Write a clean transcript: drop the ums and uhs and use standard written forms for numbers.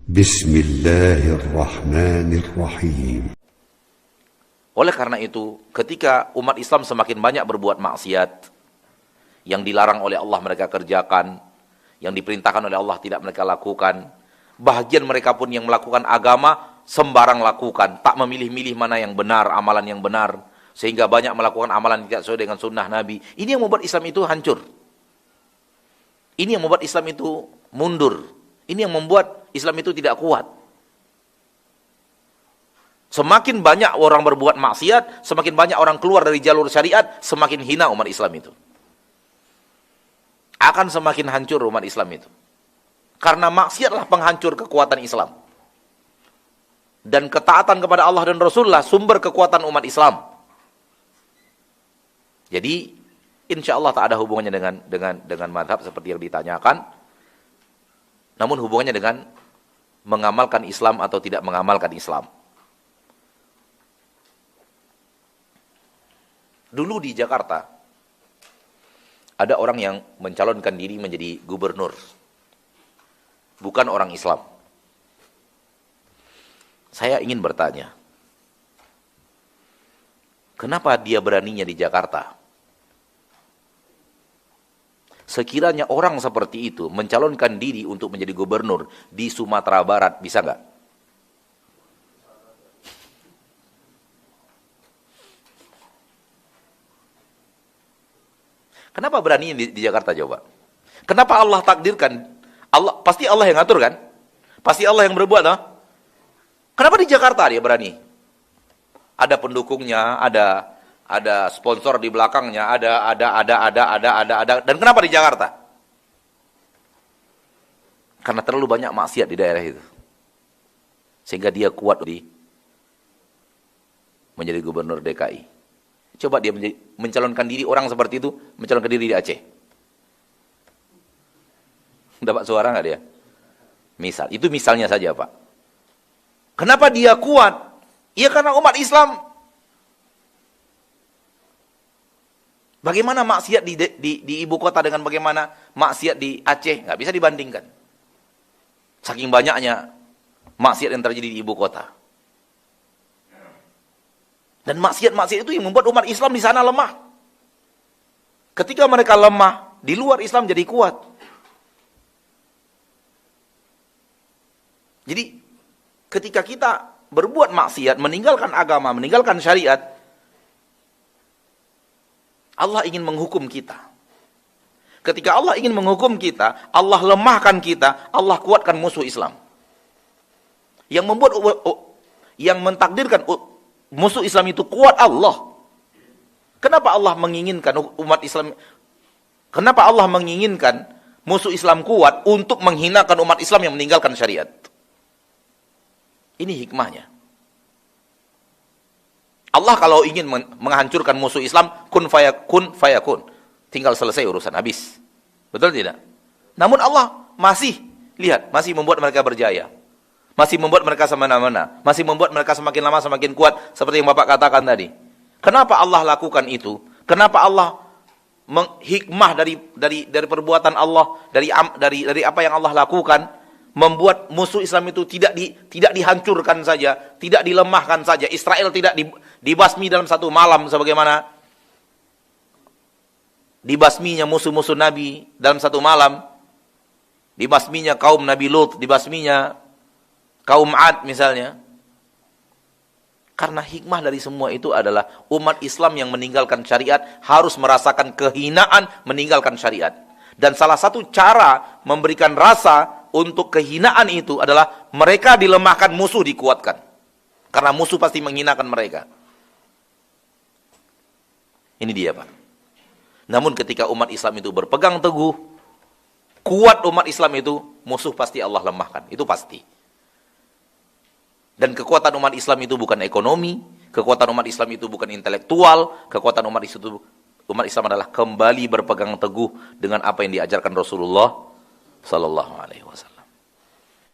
Bismillahirrahmanirrahim. Oleh karena itu, ketika umat Islam semakin banyak berbuat maksiat, yang dilarang oleh Allah mereka kerjakan, yang diperintahkan oleh Allah tidak mereka lakukan, bahagian mereka pun yang melakukan agama sembarang lakukan, tak memilih-milih mana yang benar, amalan yang benar, sehingga banyak melakukan amalan yang tidak sesuai dengan sunnah Nabi. Ini yang membuat Islam itu hancur. Ini yang membuat Islam itu mundur. Ini yang membuat Islam itu tidak kuat. Semakin banyak orang berbuat maksiat, semakin banyak orang keluar dari jalur syariat, semakin hina umat Islam itu. Akan semakin hancur umat Islam itu. Karena maksiatlah penghancur kekuatan Islam. Dan ketaatan kepada Allah dan Rasulullah sumber kekuatan umat Islam. Jadi, insya Allah tak ada hubungannya dengan madhab seperti yang ditanyakan. Namun hubungannya dengan mengamalkan Islam atau tidak mengamalkan Islam. Dulu di Jakarta, ada orang yang mencalonkan diri menjadi gubernur. Bukan orang Islam. Saya ingin bertanya, kenapa dia beraninya di Jakarta? Sekiranya orang seperti itu mencalonkan diri untuk menjadi gubernur di Sumatera Barat, bisa nggak? Kenapa beraninya di Jakarta coba? Kenapa Allah takdirkan? Allah pasti Allah yang ngatur kan? Pasti Allah yang berbuat, no? Kenapa di Jakarta dia berani? Ada pendukungnya, ada sponsor di belakangnya, ada. Dan kenapa di Jakarta? Karena terlalu banyak maksiat di daerah itu. Sehingga dia kuat menjadi gubernur DKI. Coba dia mencalonkan diri, orang seperti itu mencalonkan diri di Aceh. Dapat suara nggak dia? Misal, itu misalnya saja Pak. Kenapa dia kuat? Ya karena umat Islam. Bagaimana maksiat di ibu kota dengan bagaimana maksiat di Aceh? Nggak bisa dibandingkan. Saking banyaknya maksiat yang terjadi di ibu kota. Dan maksiat-maksiat itu yang membuat umat Islam di sana lemah. Ketika mereka lemah, di luar Islam jadi kuat. Jadi, ketika kita berbuat maksiat, meninggalkan agama, meninggalkan syariat, Allah ingin menghukum kita. Ketika Allah ingin menghukum kita, Allah lemahkan kita, Allah kuatkan musuh Islam. Yang membuat, yang mentakdirkan musuh Islam itu kuat Allah. Kenapa Allah menginginkan umat Islam? Kenapa Allah menginginkan musuh Islam kuat untuk menghinakan umat Islam yang meninggalkan syariat? Ini hikmahnya. Allah kalau ingin menghancurkan musuh Islam, kun fayakun. Tinggal selesai urusan, habis. Betul tidak? Namun Allah masih membuat mereka berjaya. Masih membuat mereka semena-mena. Masih membuat mereka semakin lama semakin kuat. Seperti yang Bapak katakan tadi. Kenapa Allah lakukan itu? Kenapa Allah hikmah dari perbuatan Allah, dari apa yang Allah lakukan, membuat musuh Islam itu tidak dihancurkan saja, tidak dilemahkan saja. Israel tidak dibasmi dalam satu malam sebagaimana dibasminya musuh-musuh Nabi dalam satu malam. Dibasminya kaum Nabi Lut, dibasminya kaum Ad misalnya. Karena hikmah dari semua itu adalah umat Islam yang meninggalkan syariat harus merasakan kehinaan meninggalkan syariat. Dan salah satu cara memberikan rasa untuk kehinaan itu adalah mereka dilemahkan, musuh dikuatkan. Karena musuh pasti menghinakan mereka. Ini dia Pak. Namun ketika umat Islam itu berpegang teguh, kuat umat Islam itu, musuh pasti Allah lemahkan. Itu pasti. Dan kekuatan umat Islam itu bukan ekonomi, kekuatan umat Islam itu bukan intelektual, kekuatan umat Islam adalah kembali berpegang teguh dengan apa yang diajarkan Rasulullah sallallahu alaihi wasallam.